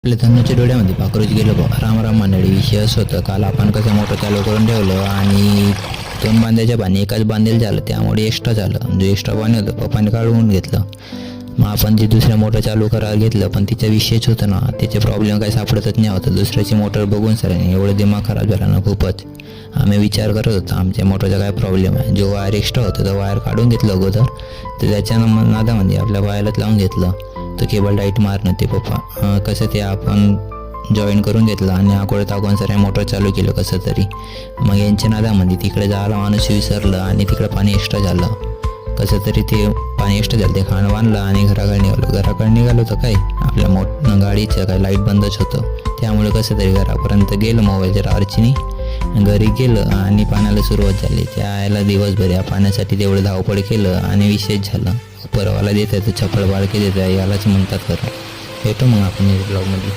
आपल्या धनुच्या डोळ्यामध्ये पाखरूच गेलो बा. राम मंडळी. विषय असं होतं, काल आपण कसं मोटर चालू करून ठेवलं आणि 2 बांध्याच्या पाणी एकाच बांधेल झालं, त्यामुळे एक्स्ट्रा झालं. जो एक्स्ट्रा पाणी होतं पप्पाने काढून घेतलं. मग आपण ती दुसऱ्या मोटर चालू करायला घेतलं, पण तिचा विषयच होतं ना, त्याचे प्रॉब्लेम काही सापडतच नाही होतं. दुसऱ्याची मोटर बघून सरांनी एवढं दिमाग खराब झाला ना खूपच. आम्ही विचार करत होतो आमच्या मोटरचा काय प्रॉब्लेम आहे. जो वायर एक्स्ट्रा होता तो वायर काढून घेतलं अगोदर, तर त्याच्यानं नादामध्ये आपल्या वायरलाच लावून घेतलं. तो केबल टाईट मारणं ते पप्पा कसं ते आपण जॉईन करून घेतलं आणि आकोडे टाकून सर मोटर चालू केलं कसं तरी. मग यांच्या नादामध्ये तिकडे जायला माणूस विसरलं आणि तिकडे पाणी एक्स्ट्रा झालं. कसं तरी ते पाणी एक्स्ट्रा झालं, ते खाणं बांधलं आणि घराकडे निघालो तर काय आपल्या गाडीचं काय लाईट बंदच होतं. त्यामुळे कसं तरी घरापर्यंत गेलं मोबाईलच्या टॉर्चनी. घरी गेलं आणि पाण्याला सुरुवात झाली. त्याला दिवसभर या पाण्यासाठी तेवढं धावपळ केलं आणि विशेष झालं. परवाला देत आहे तर चपळ बाळके देत आहे, यालाच म्हणतात खरं. भेटू मग आपण ब्लॉगमध्ये.